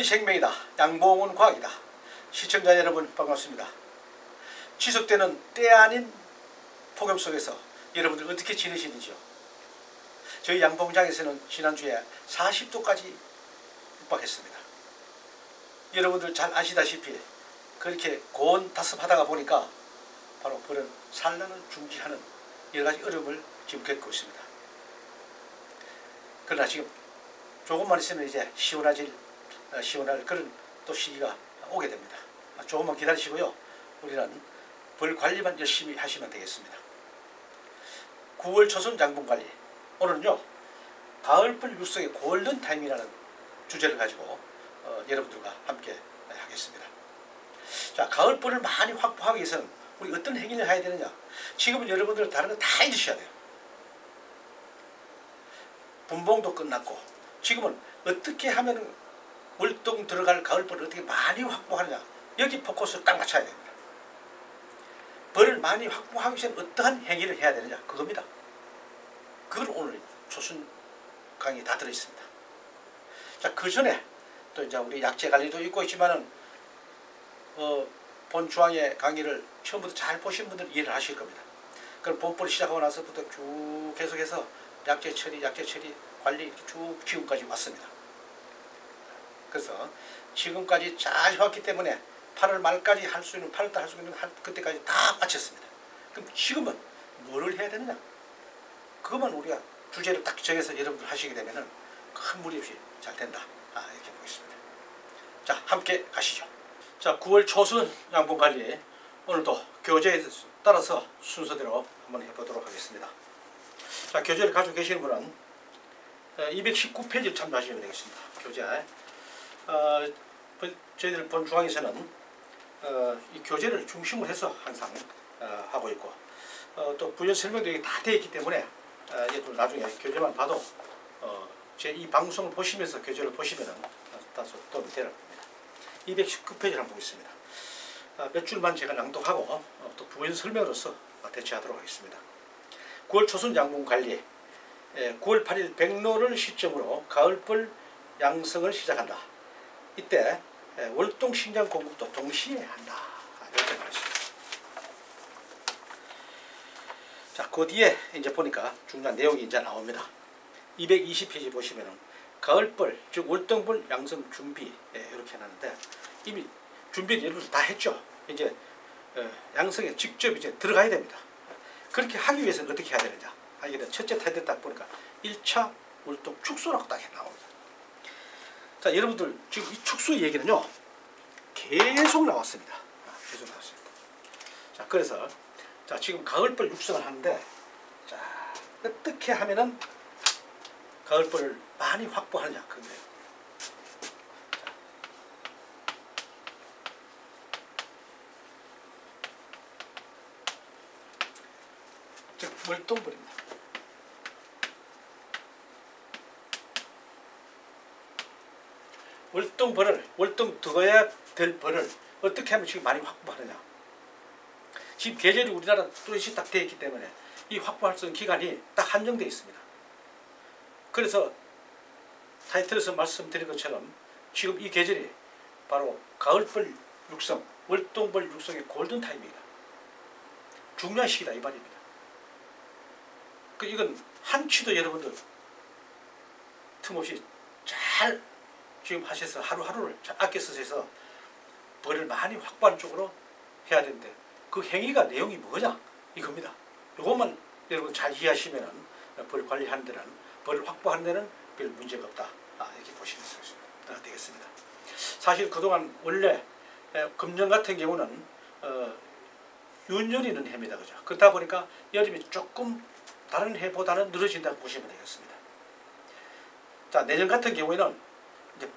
너의 생명이다. 양봉은 과학이다. 시청자 여러분 반갑습니다. 지속되는 때 아닌 폭염 속에서 여러분들 어떻게 지내시는지요? 저희 양봉장에서는 지난주에 40도까지 육박했습니다. 여러분들 잘 아시다시피 그렇게 고온 다습하다가 보니까 바로 그런 산란을 중지하는 여러가지 어려움을 지금 겪고 있습니다. 그러나 지금 조금만 있으면 이제 시원할 그런 또 시기가 오게 됩니다. 조금만 기다리시고요. 우리는 벌 관리만 열심히 하시면 되겠습니다. 9월 초순 양봉관리, 오늘은요 가을벌 육성의 골든 타임이라는 주제를 가지고 여러분들과 함께 하겠습니다. 자, 가을벌을 많이 확보하기 위해서는 우리 어떤 행위를 해야 되느냐? 지금은 여러분들 다른 거 다 잊으셔야 돼요. 분봉도 끝났고 지금은 어떻게 하면 월동 들어갈 가을벌을 어떻게 많이 확보하느냐, 여기 포커스를 딱 맞춰야 됩니다. 벌을 많이 확보하기 위해서는 어떠한 행위를 해야 되느냐, 그겁니다. 그걸 오늘 초순 강의에 다 들어있습니다. 자, 그 전에 또 이제 우리 약재 관리도 있고 있지만은 본 주항의 강의를 처음부터 잘 보신 분들은 이해를 하실 겁니다. 그럼 봄벌이 시작하고 나서부터 쭉 계속해서 약재 처리 관리 이렇게 쭉 지금까지 왔습니다. 그래서 지금까지 잘 해왔기 때문에 8월 말까지 할 수 있는, 8월달 할 수 있는 그때까지 다 마쳤습니다. 그럼 지금은 뭐를 해야 되느냐? 그것만 우리가 주제를 딱 정해서 여러분들 하시게 되면은 큰 무리 없이 잘 된다. 이렇게 보겠습니다. 자, 함께 가시죠. 자, 9월 초순 양봉관리, 오늘도 교재에 따라서 순서대로 한번 해보도록 하겠습니다. 자, 교재를 가지고 계시는 분은 219페이지를 참조하시면 되겠습니다. 교재. 저희들 본 중앙에서는 이 교재를 중심으로 해서 항상 하고 있고 또 부연 설명도 다 되어 있기 때문에 나중에 교재만 봐도 제 이 방송을 보시면서 교재를 보시면 다소 도움이 될 겁니다. 219페이지를 한번 보겠습니다. 몇 줄만 제가 낭독하고 또 부연 설명으로서 대체하도록 하겠습니다. 9월 초순 양봉관리, 9월 8일 백로를 시점으로 가을벌 양성을 시작한다. 이때 월동 식량 공급도 동시에 한다. 이렇게 말했습니다. 자, 그 뒤에 이제 보니까 중요한 내용이 이제 나옵니다. 220페이지 보시면은 가을벌, 즉 월동벌 양성 준비, 이렇게 하는데 이미 준비를 여러분 다 했죠. 이제 양성에 직접 이제 들어가야 됩니다. 그렇게 하기 위해서는 어떻게 해야 되느냐? 첫째 타이틀 딱 보니까 1차 월동 축소라고 딱 나옵니다. 자, 여러분들 지금 이 축소 얘기는요 계속 나왔습니다. 계속 나왔습니다. 자, 그래서 자, 지금 가을벌 육성을 하는데, 자, 어떻게 하면은 가을벌을 많이 확보하느냐, 그거예요. 즉 월동벌입니다. 월동 들어야 될 벌을 어떻게 하면 지금 많이 확보하느냐. 지금 계절이 우리나라 뚜렷이 딱 되어 있기 때문에 이 확보할 수 있는 기간이 딱 한정되어 있습니다. 그래서 타이틀에서 말씀드린 것처럼 지금 이 계절이 바로 가을벌 육성, 월동벌 육성의 골든타임입니다. 중요한 시기다 이 말입니다. 이건 한치도 여러분들 틈없이 잘 지금 하셔서 하루하루를 잘 아껴 쓰셔서 벌을 많이 확보하는 쪽으로 해야 되는데 그 행위가 내용이 뭐냐? 이겁니다. 이것만 여러분 잘 이해하시면 벌 관리하는 데는, 벌을 확보하는 데는 별 문제가 없다. 이렇게 보시면 되겠습니다. 사실 그동안 원래 금년 같은 경우는 윤년이 있는 해입니다. 그죠? 그러다 보니까 여름이 조금 다른 해보다는 늘어진다고 보시면 되겠습니다. 자, 내년 같은 경우에는 이제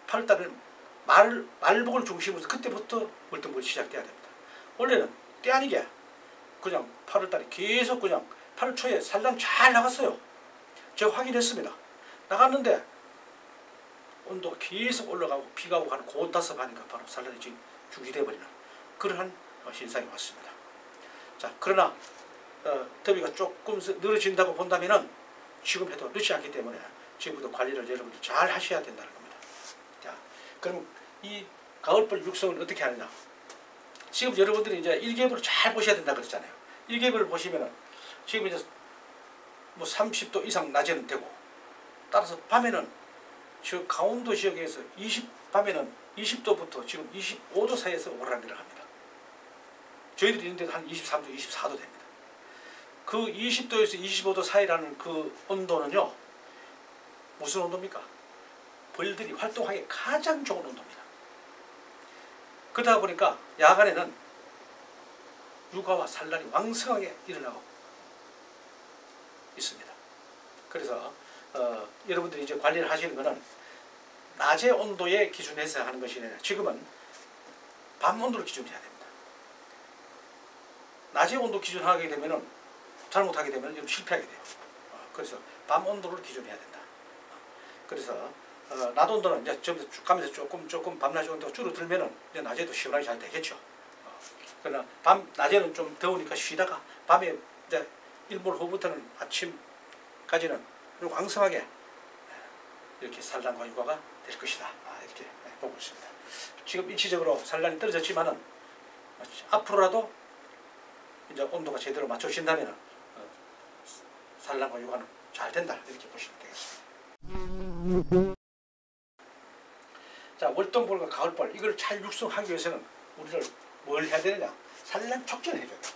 8월달은 말복을 중심으로 그때부터 월동벌이 시작돼야 됩니다. 원래는 때 아니게 그냥 8월달에 계속 그냥 8월 초에 산란 잘 나갔어요. 제가 확인했습니다. 나갔는데 온도가 계속 올라가고 비가 오고 하는 고온 다습하니까 바로 산란이 지금 중지되어 버리는 그러한 현상이 왔습니다. 자, 그러나 더위가 조금 늘어진다고 본다면은 지금 해도 늦지 않기 때문에 지금부터 관리를 여러분들 잘 하셔야 된다는 겁니다. 그럼 이 가을벌 육성을 어떻게 하느냐? 지금 여러분들이 이제 일기예보를 잘 보셔야 된다 그랬잖아요. 일기예보를 보시면은 지금 이제 뭐 30도 이상 낮에는 되고, 따라서 밤에는 저 강원도 지역에서 밤에는 20도부터 지금 25도 사이에서 오르락내리락 합니다. 저희들이 있는 데도 한 23도, 24도 됩니다. 그 20도에서 25도 사이라는 그 온도는요, 무슨 온도입니까? 벌들이 활동하기 가장 좋은 온도입니다. 그러다 보니까 야간에는 육아와 산란이 왕성하게 일어나고 있습니다. 그래서 여러분들이 이제 관리를 하시는 것은 낮의 온도에 기준해서 하는 것이 아니라 지금은 밤 온도를 기준해야 됩니다. 낮의 온도 기준하게 되면은 잘못하게 되면 실패하게 돼요. 그래서 밤 온도를 기준해야 된다. 그래서 낮 온도는 이제 쭉 가면서 조금 밤낮의 온도가 줄어들면은 이제 낮에도 시원하게 잘 되겠죠. 그러나 낮에는 좀 더우니까 쉬다가 밤에 이제 일몰 후부터는 아침까지는 왕성하게 이렇게 산란과 육아가 될 것이다. 이렇게 보고 있습니다. 지금 일시적으로 산란이 떨어졌지만은 앞으로라도 이제 온도가 제대로 맞춰진다면 산란과 육아는 잘 된다. 이렇게 보시면 되겠습니다. 자, 월동벌과 가을벌 이걸 잘 육성하기 위해서는 우리를 뭘 해야 되느냐? 산란 촉진을 해줘야 돼요.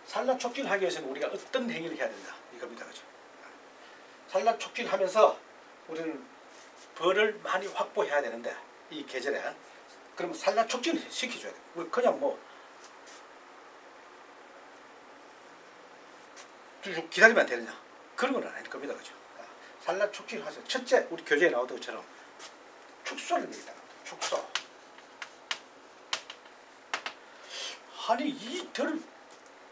산란 촉진을 하기 위해서는 우리가 어떤 행위를 해야 된다 이겁니다. 그죠? 산란 촉진하면서 우리는 벌을 많이 확보해야 되는데 이 계절에 그러면 산란 촉진을 시켜줘야 돼요. 우리 그냥 뭐 쭉 기다리면 되느냐? 그런 건 아닐 겁니다. 그죠? 산란 촉진을 하세요. 첫째, 우리 교재에 나오던 것처럼 축소를 합니다. 축소. 아니 이들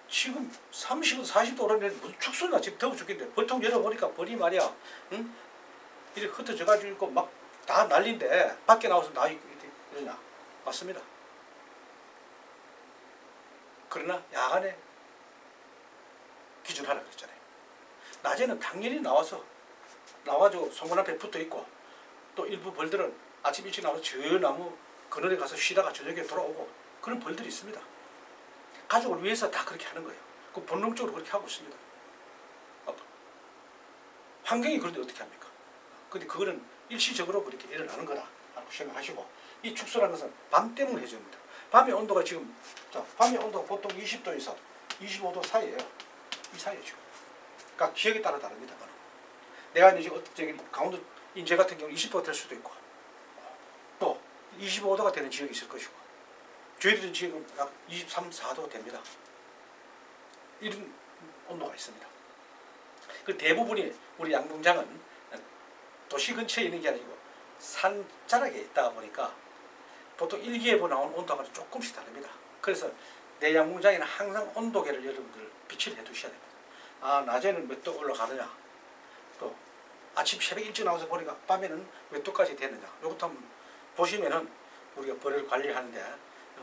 지금 30도 40도 오르는데 무슨 축소나 지금 더워 죽겠는데 보통 열어보니까 벌이 말이야, 응? 이렇게 흩어져 가지고 있고 막 다 난리인데 밖에 나와서 나 이러냐? 맞습니다. 그러나 야간에 기준하라 그랬잖아요. 낮에는 당연히 나와가지고 송건 앞에 붙어 있고, 또 일부 벌들은 아침 일찍 나와서 저 나무 그늘에 가서 쉬다가 저녁에 돌아오고 그런 벌들이 있습니다. 가족을 위해서 다 그렇게 하는 거예요. 그 본능적으로 그렇게 하고 있습니다. 환경이 그런데 어떻게 합니까? 근데 그거는 일시적으로 그렇게 일어나는 거다라고 생각하시고, 이 축소라는 것은 밤 때문에 해줍니다. 밤의 온도가 지금, 밤의 온도가 보통 20도에서 25도 사이에요. 이 사이에 지금. 그러니까 지역에 따라 다릅니다. 내가 이제 저기 강원도 인제 같은 경우 20도가 될 수도 있고, 또 25도가 되는 지역이 있을 것이고, 저희들은 지금 약 23, 4도 됩니다. 이런 온도가 있습니다. 그 대부분이 우리 양봉장은 도시 근처에 있는 게 아니고 산자락에 있다 보니까 보통 일기예보 나온 온도하고는 조금씩 다릅니다. 그래서 내 양봉장에는 항상 온도계를 여러분들 비치를 해 두셔야 됩니다. 낮에는 몇 도 올라가느냐, 또 아침 새벽 일찍 나와서 보니까 밤에는 몇 도까지 되느냐, 이것도 한번 보시면은 우리가 벌을 관리하는데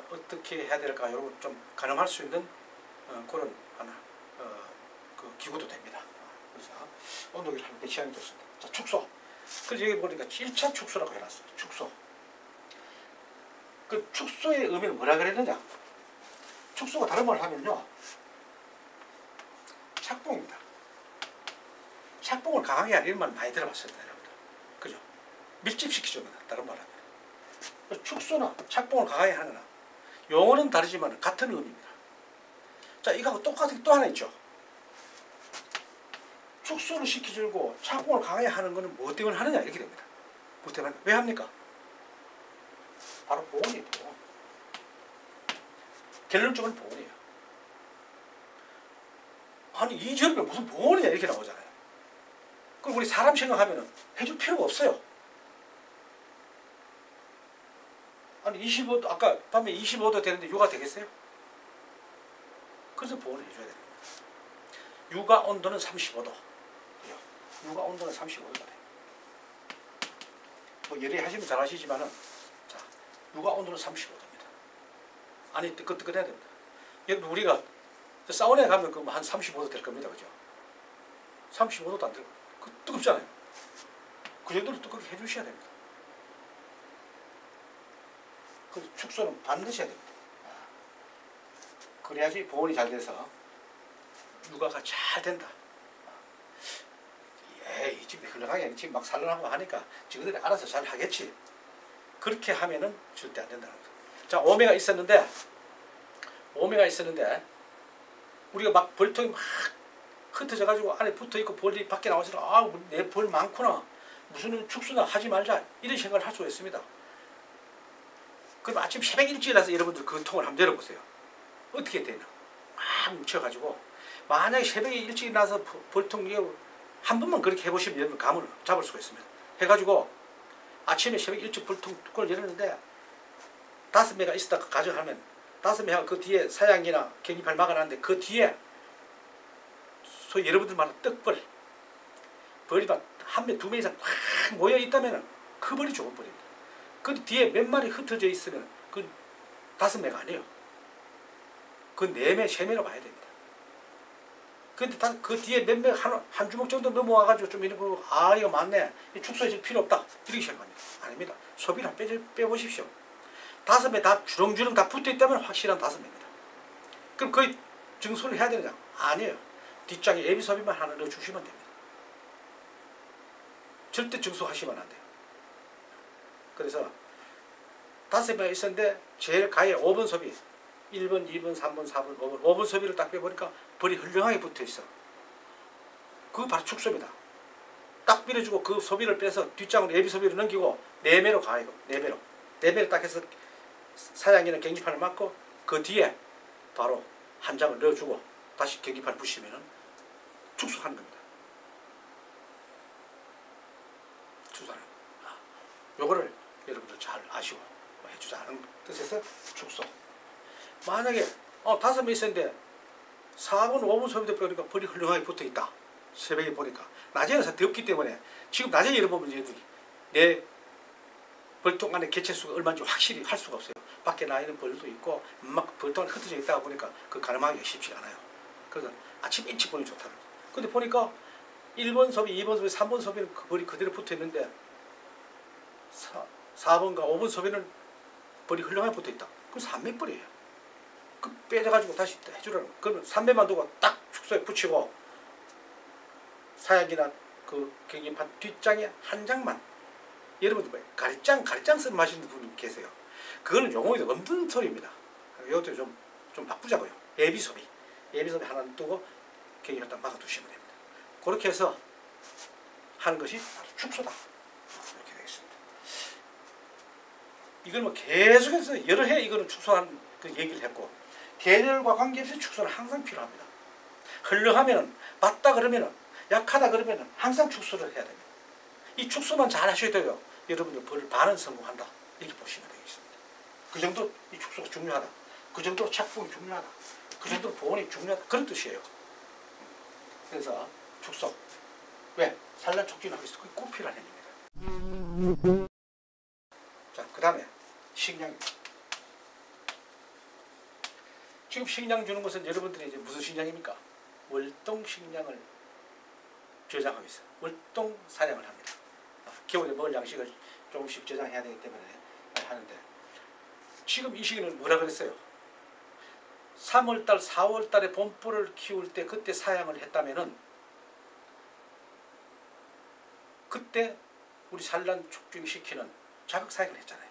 어떻게 해야 될까 여러분 좀 가늠할 수 있는 그런 하나 그 기구도 됩니다. 그래서 온도계를 한번 배치하는 게 좋습니다. 자, 축소. 그래서 여기 보니까 1차 축소라고 해놨어요. 축소. 그 축소의 의미는 뭐라 그랬느냐? 축소가 다른 말을 하면요, 착봉입니다. 착봉을 강하게 하는 이런 말 많이 들어봤습니다, 여러분들. 그죠? 밀집시키죠, 다른 말을 하면. 축소나 착봉을 강하게 하거나 용어는 다르지만 같은 의미입니다. 자, 이거하고 똑같은 게 또 하나 있죠. 축소를 시켜주고 착봉을 강하게 하는 것은 뭐 때문에 하느냐 이렇게 됩니다. 뭐 때문에 왜 합니까? 바로 보온이에요. 보온. 결론적으로 보온이에요. 아니 이 절에 무슨 보온이냐 이렇게 나오잖아요. 그럼 우리 사람 생각하면 해줄 필요가 없어요. 아니 25도 아까 밤에 25도 되는데 육아 되겠어요? 그래서 보온을 해줘야 됩니다. 육아 온도는 35도. 육아 온도는 35도가 돼요. 뭐 예리하시면 잘 하시지만은, 자, 육아 온도는 35도입니다. 아니 뜨끈뜨끈해야 됩니다. 여러분 우리가 사우나에 가면 그 한 35도 될 겁니다, 그죠? 35도도 안 되고 그 뜨겁잖아요. 그 정도로 뜨겁게 해주셔야 됩니다. 그래서 축소는 반드시 해야 됩니다. 그래야지 보온이 잘 돼서 육아가 잘 된다. 이 집이 훌륭하게 지금 막 살려나고 하니까 지그들이 알아서 잘 하겠지. 그렇게 하면은 절대 안 된다는 거죠. 자, 오메가 있었는데 우리가 막 벌통이 막 흩어져 가지고 안에 붙어 있고 벌이 밖에 나와서 아, 내 벌 많구나. 무슨 축소나 하지 말자. 이런 생각을 할 수가 있습니다. 그럼 아침 새벽 일찍 일어나서 여러분들 그 통을 한번 열어보세요. 어떻게 되나? 막 뭉쳐가지고 만약에 새벽에 일찍 일어나서 벌통 한 번만 그렇게 해보시면 여러분 감을 잡을 수가 있습니다. 해가지고 아침에 새벽 일찍 벌통 뚜껑을 열었는데 5매가 있었다 가져가면 5매가 그 뒤에 사양이나 갱이팔 막아놨는데 그 뒤에 소위 여러분들 말하는 떡벌 벌이 막 한 매, 2매 이상 꽉 모여 있다면 그 벌이 좋은 벌입니다. 그 뒤에 몇 마리 흩어져 있으면 그 5매가 아니에요. 그 4매, 3매로 봐야 됩니다. 근데 그 뒤에 몇 매, 한 주먹 정도 넘어와가지고 좀 이런 거, 아, 이거 맞네. 축소해줄 필요 없다. 이렇게 생각합니다. 아닙니다. 소비를 빼보십시오. 5매 다 주렁주렁 다 붙어 있다면 확실한 5매입니다. 그럼 거의 증소를 해야 되느냐? 아니에요. 뒷장에 예비 소비만 하나 넣어주시면 됩니다. 절대 증소하시면 안 돼요. 그래서 5매 있었는데 제일 가에 5번 소비 1번, 2번, 3번, 4번, 5번 5번 소비를 딱 빼보니까 벌이 훌륭하게 붙어있어. 그거 바로 축소입니다. 딱 밀어주고 그 소비를 빼서 뒷장으로 예비 소비를 넘기고 4매로 가. 이거 4매로 딱 해서 사양이나 경기판을 맞고 그 뒤에 바로 한 장을 넣어주고 다시 경기판 부시면 축소하는 겁니다. 축소하는 겁니다. 요거를 여러분들 잘 아시고 해주자는 뜻에서 축소. 만약에 5매 있었는데 4번, 5번 소비도 빼니까 벌이 훌륭하게 붙어있다. 새벽에 보니까. 낮에는 덥기 때문에 지금 낮에 열어보면 얘들이 내 벌통 안에 개체수가 얼마인지 확실히 할 수가 없어요. 밖에 나 있는 벌도 있고 막 벌통 안에 흩어져 있다가 보니까 그 가늠하기가 쉽지가 않아요. 그래서 아침 일찍 보니 좋다는 거예요. 근데 보니까 1번 소비, 2번 소비, 3번 소비는 그 벌이 그대로 붙어있는데 4번과 5번 소비는 벌이 훌륭하게 붙어있다. 그럼 3매벌이에요. 그 빼져가지고 다시 해주라는 거예요. 그러면 3매만 두고 딱 축소에 붙이고 사약이나 그 경기판 뒷장에 한 장만 여러분들 뭐 가리짱 썰 마시는 분이 계세요. 그거는 용어에도 없는 소리입니다. 이것도 좀 바꾸자고요. 예비 소비 하나 두고 경기판 딱 막아두시면 됩니다. 그렇게 해서 하는 것이 축소다. 이렇게 되겠습니다. 이걸 뭐 계속해서 여러 해 이거는 축소한 그 얘기를 했고 계절과 관계없이 축소는 항상 필요합니다. 훌륭하면 맞다 그러면 약하다 그러면 항상 축소를 해야 됩니다. 이 축소만 잘 하셔야 돼요. 여러분들 벌을 반은 성공한다. 이렇게 보시면 되겠습니다. 그 정도 이 축소가 중요하다. 그 정도로 착복이 중요하다. 그 정도로 보온이 중요하다. 그런 뜻이에요. 그래서 축소. 왜? 산란 촉진하고 있어. 그게 꼭 필요한 행위입니다. 자, 그 다음에 식량입니다. 지금 식량 주는 것은 여러분들이 이제 무슨 식량입니까? 월동 식량을 저장하고 있어요. 월동 사냥을 합니다. 겨울에 먹을 양식을 조금씩 저장해야 되기 때문에 하는데 지금 이 시기는 뭐라 그랬어요? 3월달, 4월달에 봄벌을 키울 때 그때 사양을 했다면은 그때 우리 산란 촉진시키는 자극 사양을 했잖아요.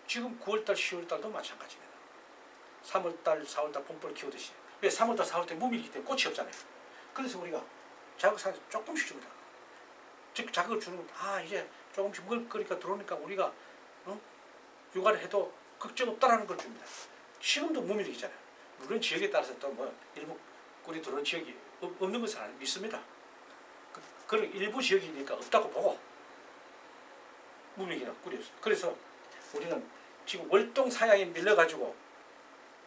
지금 9월달, 10월달도 마찬가지입니다. 3월달, 4월달 봄벌을 키우듯이. 왜 3월달, 4월달 무미이기 때문에 꽃이 없잖아요. 그래서 우리가 자극 사양을 조금씩 줍니다. 즉 자극을 주는 건 이제 조금씩 먹을거리가 들어오니까 우리가 육아를 해도 걱정 없다라는 걸 줍니다. 지금도 무미이잖아요. 물론 지역에 따라서 또 뭐 일부 꿀이 들어오는 지역이 없는 것은 안 믿습니다. 그런 일부 지역이니까 없다고 보고 무미이나 꿀이 없어요. 그래서 우리는 지금 월동 사양에 밀려가지고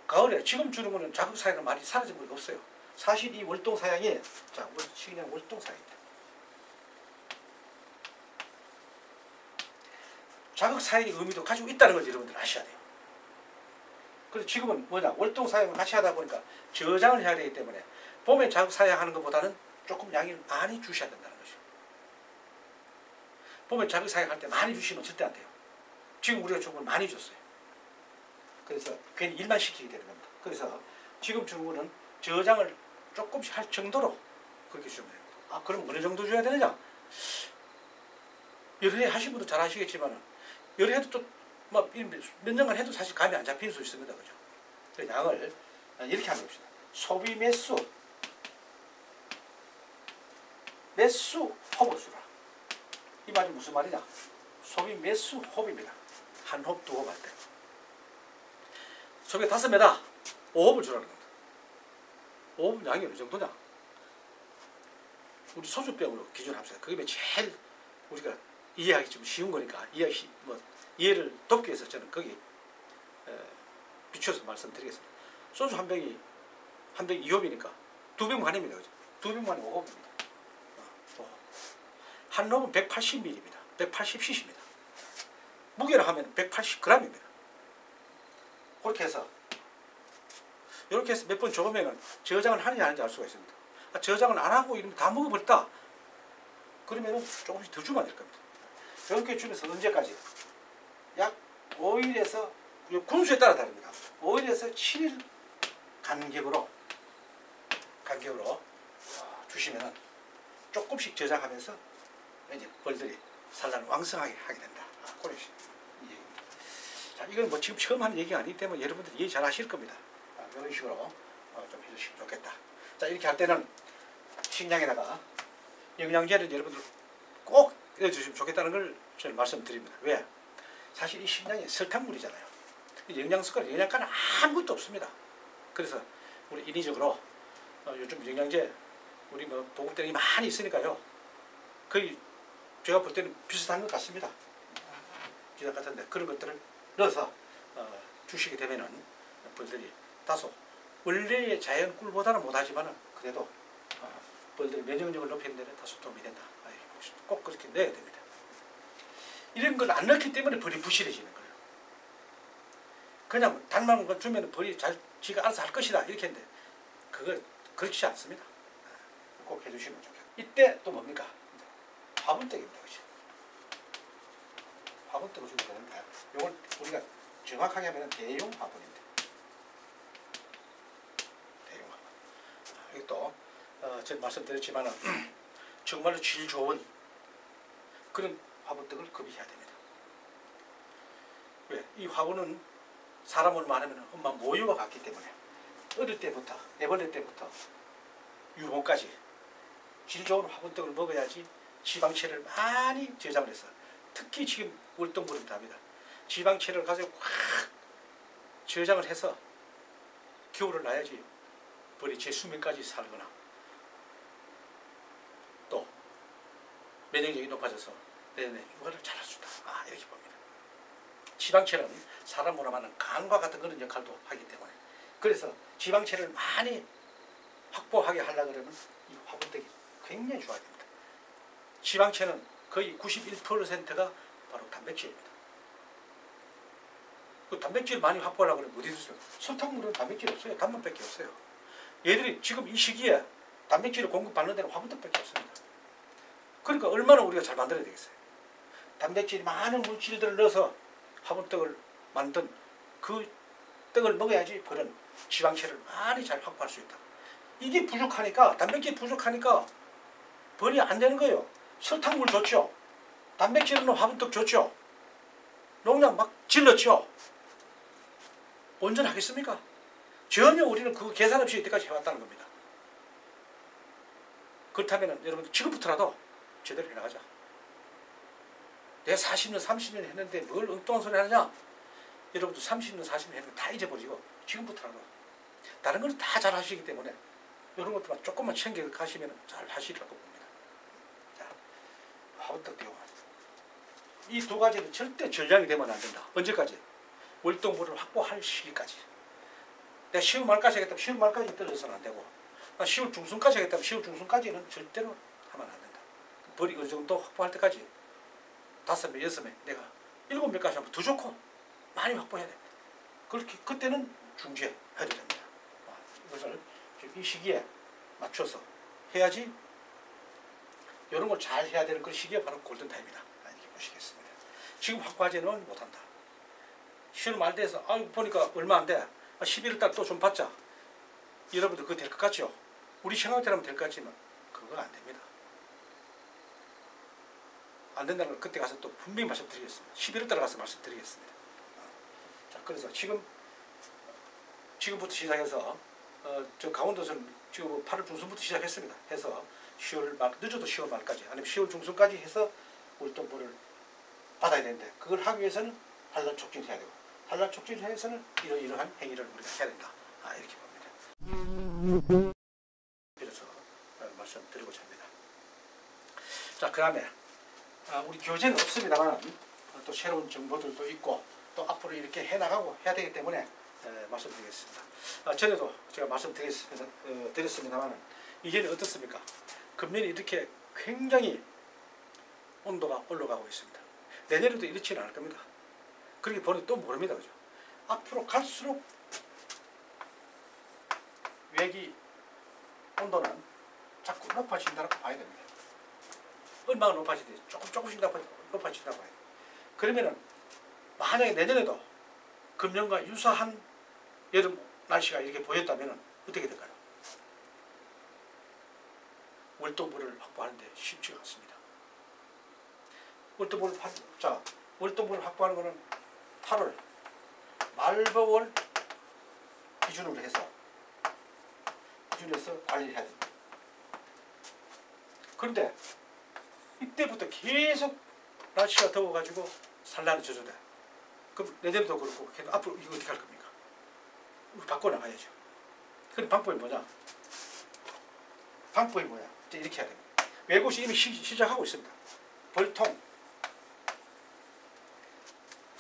가을에 지금 주는 거는 자극 사양은 많이 사라진 거 없어요. 사실 이 월동 사양이 자 식량 월동 사양입니다. 자극 사양의 의미도 가지고 있다는 걸 여러분들 아셔야 돼요. 그래서 지금은 뭐냐 월동 사양을 같이 하다 보니까 저장을 해야 되기 때문에 봄에 자극 사양하는 것보다는 조금 양을 많이 주셔야 된다는 거죠. 보면 자극 사격할 때 많이 주시면 절대 안 돼요. 지금 우리가 조금 많이 줬어요. 그래서 괜히 일만 시키게 되는 겁니다. 그래서 지금 주는 거는 저장을 조금씩 할 정도로 그렇게 주면 됩니다. 아, 그럼 어느 정도 줘야 되느냐? 여러 해 하신 분도 잘 아시겠지만 여러 해도 또 몇 년간 해도 사실 감이 안 잡힐 수 있습니다. 그죠? 그 양을 이렇게 한번 봅시다. 소비 매수 호흡수라. 이 말이 무슨 말이냐? 소비 매수 호흡입니다. 한 호흡, 두 호흡 할 때. 소비 5매다. 5호흡을 주라는 겁니다. 5호흡 양이 어느 정도냐? 우리 소주병으로 기준합시다. 그게 제일 우리가 이해하기 좀 쉬운 거니까 이해를 돕기 위해서 저는 거기 비추어서 말씀드리겠습니다. 소주 한 병이 2호흡이니까 2병 반입니다. 그죠? 2병 반이 5호흡입니다. 한 놈은 180ml입니다. 180cc입니다. 무게를 하면 180g입니다. 그렇게 해서 이렇게 해서 몇 번 줘보면 저장을 하는지 안 하는지 알 수가 있습니다. 저장을 안 하고 이러면 다 먹어버렸다. 그러면 조금씩 더 주면 될 겁니다. 이렇게 주면서 언제까지? 약 5일에서 군수에 따라 다릅니다. 5일에서 7일 간격으로 주시면 조금씩 저장하면서 이제 벌들이 산란을 왕성하게 하게 된다. 그런 얘기입니다. 자, 이건 뭐 지금 처음 하는 얘기가 아니기 때문에 여러분들 이해 잘 하실 겁니다. 이런 식으로 좀 해주시면 좋겠다. 자, 이렇게 할 때는 식량에다가 영양제를 여러분들 꼭 넣어주시면 좋겠다는 걸 저는 말씀드립니다. 왜? 사실 이 식량이 설탕물이잖아요. 영양소가 영양가는 아무것도 없습니다. 그래서 우리 인위적으로 요즘 영양제 우리 보급대가 많이 있으니까요. 거의 제가 볼 때는 비슷한 것 같습니다. 비슷한 것 같은데 그런 것들을 넣어서 주시게 되면은 벌들이 다소 원래의 자연 꿀보다는 못하지만 그래도 벌들의 면역력을 높이는 데는 다소 도움이 된다. 꼭 그렇게 넣어야 됩니다. 이런 걸 안 넣기 때문에 벌이 부실해지는 거예요. 그냥 단만 거 주면 벌이 지가 알아서 할 것이다 이렇게 했는데 그거 그렇지 않습니다. 꼭 해주시면 좋겠다. 이때 또 뭡니까? 화분떡입니다. 화분떡을 주면 되는데 이걸 우리가 정확하게 하면 대용 화분입니다. 대용 화분. 이것도 제가 말씀드렸지만 정말로 질 좋은 그런 화분떡을 구비해야 됩니다. 왜? 이 화분은 사람을 말하면 엄마 모유와 같기 때문에 어릴 때부터 애벌레 때부터 유모까지 질 좋은 화분떡을 먹어야지 지방체를 많이 저장을 해서 특히 지금 월동부름 답니다. 지방체를 가지고 확 저장을 해서 겨울을 나야지 벌이 제 수명까지 살거나 또 면역력이 높아져서 내년에 육아를 잘할 수 있다. 이렇게 봅니다. 지방체는 사람 문화만은 간과 같은 그런 역할도 하기 때문에 그래서 지방체를 많이 확보하게 하려고 그러면 이 화분떡이 굉장히 좋아야 됩니다. 지방체는 거의 91%가 바로 단백질입니다. 그 단백질 많이 확보하려고 그러면 어디 있어요? 설탕물은 단백질이 없어요. 단맛밖에 없어요. 얘들이 지금 이 시기에 단백질을 공급받는 데는 화분떡밖에 없습니다. 그러니까 얼마나 우리가 잘 만들어야 되겠어요. 단백질이 많은 물질들을 넣어서 화분떡을 만든 그 떡을 먹어야지 벌은 지방체를 많이 잘 확보할 수 있다. 이게 부족하니까 단백질이 부족하니까 벌이 안 되는 거예요. 설탕물 좋죠. 단백질 있는 화분떡 좋죠. 농약 막 질렀죠. 온전하겠습니까? 전혀 우리는 그 계산 없이 이때까지 해왔다는 겁니다. 그렇다면 여러분 지금부터라도 제대로 해나가자. 내가 40년 30년 했는데 뭘 엉뚱한 소리 하느냐. 여러분도 30년 40년 했는데 다 잊어버리고 지금부터라도 다른 건 다 잘 하시기 때문에 이런 것들만 조금만 챙겨 가시면 잘 하시리라고 봅니다. 자, 화분떡 띄워. 이 두 가지는 절대 전량이 되면 안 된다. 언제까지? 월동부를 확보할 시기까지. 내가 10월 말까지 하겠다면 10월 말까지 떨어져서는 안 되고 10월 중순까지 하겠다면 10월 중순까지는 절대로 하면 안 된다. 벌이 어느 정도 확보할 때까지 5명, 6명, 내가 7명까지 하면 더 좋고 많이 확보해야 됩니다. 그렇게 그때는 중지해야 됩니다. 이것을 이 시기에 맞춰서 해야지 이런 걸 잘 해야 되는 그 시기가 바로 골든타임이다. 이렇게 보시겠습니다. 지금 학과제는 못한다. 시험 말대에서 보니까 얼마 안 돼. 11월 달 또 좀 받자. 여러분들 그거 될 것 같죠? 우리 생각대로는 될 것 같지만 그건 안 됩니다. 안 된다는 걸 그때 가서 또 분명히 말씀드리겠습니다. 11월 달 가서 말씀드리겠습니다. 자, 그래서 지금부터 시작해서 저 강원도에서는 지금 8월 중순부터 시작했습니다. 해서 10월 말, 늦어도 10월 말까지 아니면 10월 중순까지 해서 월동분을 받아야 되는데 그걸 하기 위해서는 산란 촉진을 해야 되고 산란 촉진을 해서는 이러한 행위를 우리가 해야 된다. 이렇게 봅니다. 그래서 말씀드리고자 합니다. 자, 그 다음에 우리 교재는 없습니다만 또 새로운 정보들도 있고 또 앞으로 이렇게 해나가고 해야 되기 때문에 말씀드리겠습니다. 전에도 제가 말씀드렸습니다만 이제는 어떻습니까? 금년이 이렇게 굉장히 온도가 올라가고 있습니다. 내년에도 이렇지는 않을 겁니다. 그렇게 보니 또 모릅니다. 그죠? 앞으로 갈수록 외기 온도는 자꾸 높아진다고 봐야 됩니다. 얼마나 높아지지? 조금씩 높아진다고 봐야 돼요. 그러면은 만약에 내년에도 금년과 유사한 여름 날씨가 이렇게 보였다면 어떻게 될까요? 월동물을 확보하는데 쉽지가 않습니다. 월동물을 확보하는 것은 8월 말버월 기준으로 해서 관리를 해야 됩니다. 그런데 이때부터 계속 날씨가 더워가지고 산란이 저조돼. 그럼 내년도 그렇고 앞으로 이거 어떻게 할 겁니까? 바꿔나가야죠. 그럼 방법이 뭐냐? 이제 이렇게 해야 됩니다. 외국이 이미 시작하고 있습니다. 벌통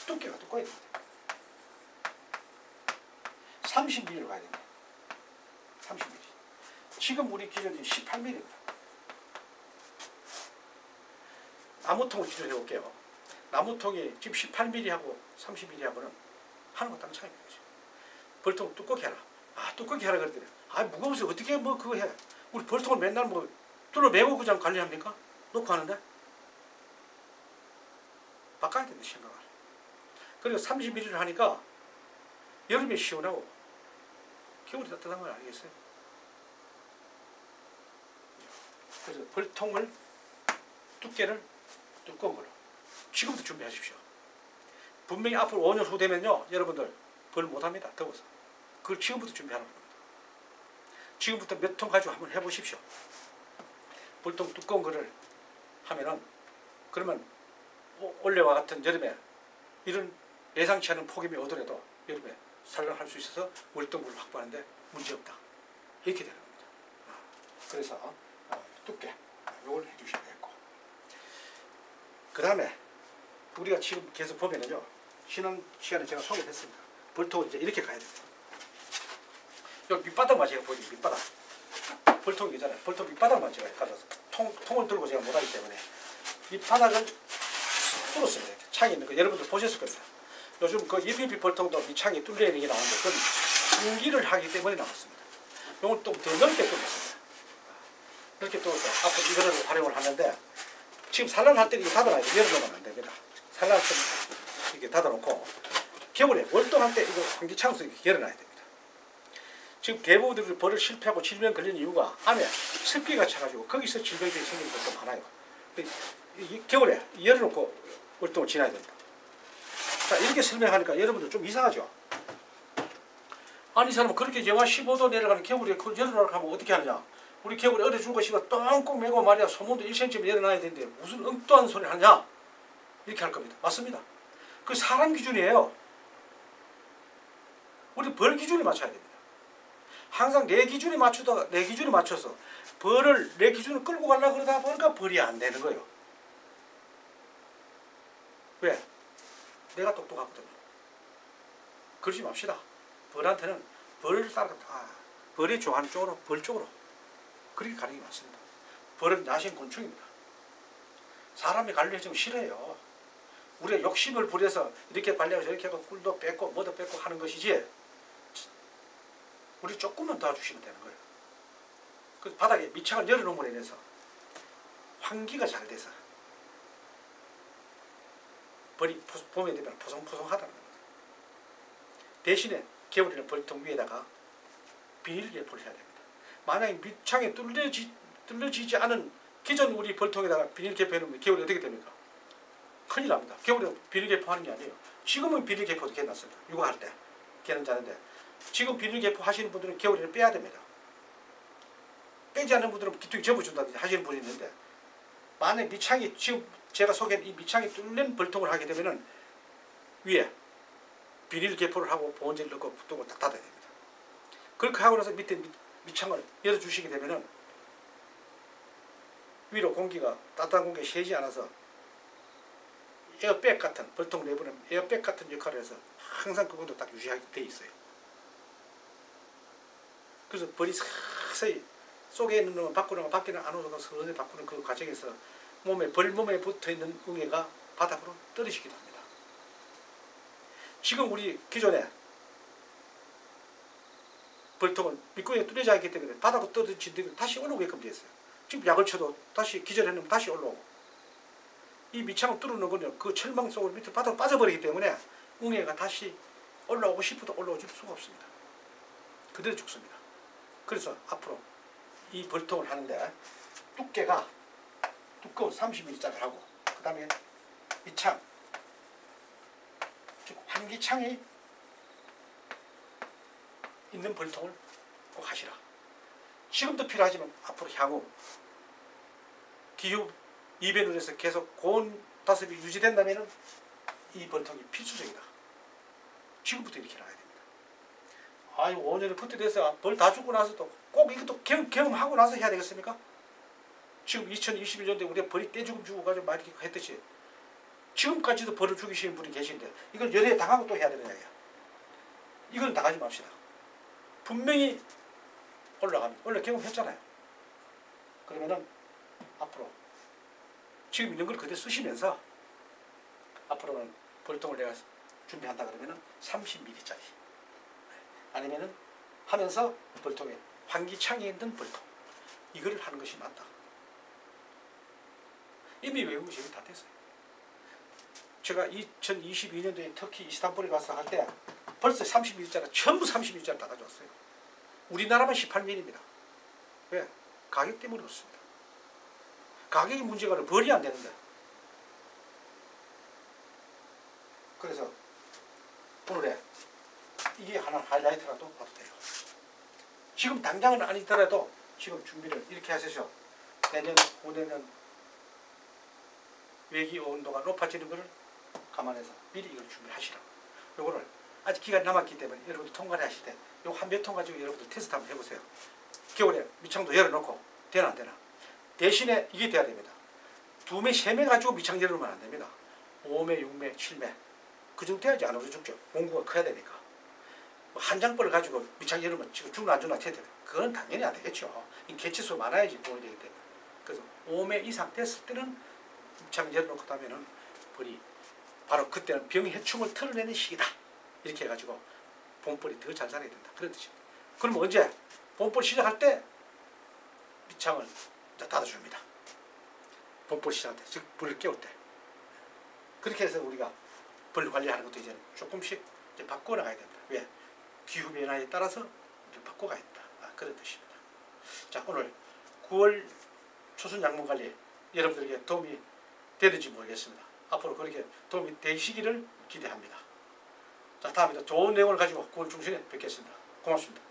두께가 두꺼워야 됩니다. 30mm로 가야 됩니다. 30mm. 지금 우리 기준이 18mm입니다. 나무통을 기준으로 해볼게요. 나무통이 지금 18mm하고 30mm하고는 하는 것 다른 차이입니다. 벌통 두껍게 해라. 두껍게 하라 그랬더니 무거워서 어떻게 그거 해. 우리 벌통을 맨날 뚫어매고 그냥 관리합니까? 놓고 하는데? 바꿔야 된다 생각을. 그리고 30mm를 하니까 여름에 시원하고 겨울에 따뜻한 걸 아니겠어요? 그래서 벌통을 두께를 두꺼운 걸로 지금부터 준비하십시오. 분명히 앞으로 5년 후 되면요 여러분들 벌 못합니다. 더워서. 그걸 지금부터 준비하는 겁니다. 지금부터 몇 통 가지고 한번 해보십시오. 벌통 두꺼운 거를 하면은 그러면 올해와 같은 여름에 이런 예상치 않은 폭염이 오더라도 여름에 산란할 수 있어서 월동물을 확보하는데 문제없다. 이렇게 되는 겁니다. 그래서 두께 이걸 해주셔야 되겠고 그 다음에 우리가 지금 계속 보면은요 쉬는 시간에 제가 소개했습니다. 벌통을 이제 이렇게 가야 됩니다. 여기 밑바닥만 제가 보여드릴게요. 밑바닥. 벌통이 있잖아요. 벌통 밑바닥만 제가 가져서 통을 들고 제가 못하기 때문에 밑바닥을 뚫었습니다. 창이 있는 거 여러분들 보셨을 겁니다. 요즘 그 EPP 벌통도 밑창이 뚫려 있는 게 나오는데 그건 분기를 하기 때문에 나왔습니다. 이건 또 더 넓게 뚫었습니다. 넓게 뚫어서 앞으로 이거를 활용을 하는데 지금 산란할 때 이거 닫아놔야 돼요. 열어놓으면 안 됩니다. 산란할 때 이렇게 닫아놓고 겨울에 월동할 때 이거 환기창수 이렇게 열어놔야 됩니다. 지금 대부분들이 벌을 실패하고 질병 걸리는 이유가 안에 습기가 차가지고 거기서 질병들이 생기는 것도 많아요. 겨울에 열어놓고 월동을 지나야 됩니다. 자, 이렇게 설명하니까 여러분들 좀 이상하죠? 아니 이 사람은 그렇게 영하 15도 내려가는 겨울에 그걸 열어놓으라고 하면 어떻게 하느냐? 우리 겨울에 어려 죽고 싶어 똥꼭 매고 말이야 소문도 1cm 열어놔야 되는데 무슨 엉뚱한 소리를 하냐? 이렇게 할 겁니다. 맞습니다. 그 사람 기준이에요. 우리 벌 기준에 맞춰야 됩니다. 항상 내 기준에 맞춰서 벌을 내 기준을 끌고 가려고 그러다 보니까 벌이 안 되는 거예요. 왜? 내가 똑똑하거든요. 그러지 맙시다. 벌한테는 벌을 따라 벌이 좋아하는 쪽으로 벌 쪽으로 그렇게 가는 게 맞습니다. 벌은 야생 곤충입니다. 사람이 관리해주면 싫어요. 우리가 욕심을 부려서 이렇게 관리하고 저렇게 하고 꿀도 뺏고 뭐도 뺏고 하는 것이지 우리 조금만 도와주시면 되는 거예요. 그 바닥에 밑창을 열어놓음으로 인해서 환기가 잘 돼서 벌이 봄에 되면 포송포송하다는 겁니다. 대신에 겨울에는 벌통 위에다가 비닐 개포를 해야 됩니다. 만약에 밑창에 뚫려지지 않은 기존 우리 벌통에다가 비닐 개포해놓으면 겨울에 어떻게 됩니까? 큰일 납니다. 겨울에 비닐 개포하는 게 아니에요. 지금은 비닐 개포도 괜찮습니다. 육아할 때 개는 자는데 지금 비닐 개포 하시는 분들은 겨울에는 빼야 됩니다. 빼지 않는 분들은 기둥이 접어준다든지 하시는 분이 있는데 만약 밑창이 지금 제가 소개한 이 밑창이 뚫린 벌통을 하게 되면은 위에 비닐 개포를 하고 보온재를 넣고 뚜껑을 딱 닫아야 됩니다. 그렇게 하고 나서 밑에 밑창을 열어주시게 되면은 위로 공기가 따뜻한 공기가 새지 않아서 에어백 같은 벌통 내부는 에어백 같은 역할을 해서 항상 그 온도 딱 유지하게 돼 있어요. 그래서 벌이 서서히 속에 있는 놈은 밖으로 밖에는 안 오다가 서서히 바꾸는 그 과정에서 벌 몸에 붙어 있는 응애가 바닥으로 떨어지기도 합니다. 지금 우리 기존에 벌통은 밑구멍에 뚫려져 있기 때문에 바닥으로 떨어진 데가 다시 올라오게끔 되어 있어요. 지금 약을 쳐도 다시 기절해놓으면 다시 올라오고 이 밑창을 뚫어놓은 거는 그 철망 속으로 밑으로 바닥으로 빠져버리기 때문에 응애가 다시 올라오고 싶어도 올라오질 수가 없습니다. 그대로 죽습니다. 그래서 앞으로 이 벌통을 하는데 두께가 두꺼운 30mm짜리를 하고 그 다음에 밑창 즉 환기창이 있는 벌통을 꼭 하시라. 지금도 필요하지만 앞으로 향후 기후 이변으로 해서 계속 고온 다습이 유지된다면 이 벌통이 필수적이다. 지금부터 이렇게 나가야 됩니다. 아유 5년을 그때 돼서 벌 다 죽고 나서도 꼭 이것도 경험하고 나서 해야 되겠습니까? 지금 2021년도에 우리가 벌이 떼죽음 죽어가지고 막 이렇게 했듯이 지금까지도 벌을 죽이시는 분이 계신데 이걸 연애에 당하고 또 해야 되는 이야기야. 이건 당하지 맙시다. 분명히 올라갑니다. 원래 경험했잖아요. 그러면은 앞으로 지금 있는 걸 그대로 쓰시면서 앞으로는 벌통을 내가 준비한다 그러면은 30mm짜리 아니면은 하면서 벌통에 환기창이 있는 벌통 이거를 하는 것이 맞다. 이미 외국이 지금 다 됐어요. 제가 2022년도에 터키 이스탄불에 가서 할 때 벌써 30mm짜리 전부 30mm짜리 다 가져왔어요. 우리나라만 18mm입니다. 왜? 가격 때문에 그렇습니다. 가격이 문제가 아니라 벌이 안 되는데. 그래서 오늘의 이게 하나 하이라이트라도 봐도 돼요. 지금 당장은 아니더라도 지금 준비를 이렇게 하셔서 내년, 후내년 외기 온도가 높아지는 것을 감안해서 미리 이걸 준비하시라. 요거를 아직 기간이 남았기 때문에 여러분들 통과를 하실 때 요거 한 몇 통 가지고 여러분들 테스트 한번 해보세요. 겨울에 밑창도 열어놓고 되나 안 되나. 대신에 이게 돼야 됩니다. 2매, 3매 가지고 밑창 열어놓으면 안 됩니다. 5매, 6매, 7매 그 정도 돼야지 안 얼어 죽죠. 공구가 커야 되니까. 한 장벌을 가지고 밑창 열으면 지금 죽나 안 죽나 해야 돼요. 그건 당연히 안 되겠죠. 개체수 많아야지 보호되기 때문에. 그래서 5매 이상 됐을 때는 밑창 열어놓고 하면은 벌이 바로 그때는 병해충을 털어내는 시기다. 이렇게 해가지고 봄벌이 더 잘 자라야 된다. 그런 뜻입니다. 그럼 언제? 봄벌 시작할 때 밑창을 닫아줍니다. 봄벌 시작할 때, 즉 벌을 깨울 때. 그렇게 해서 우리가 벌 관리하는 것도 이제 조금씩 이제 바꿔나가야 된다. 왜? 기후 변화에 따라서 바꿔가야 된다. 그런 뜻입니다. 자, 오늘 9월 초순 약물 관리 여러분들에게 도움이 되는지 모르겠습니다. 앞으로 그렇게 도움이 되시기를 기대합니다. 자, 다음에 또 좋은 내용을 가지고 9월 중순에 뵙겠습니다. 고맙습니다.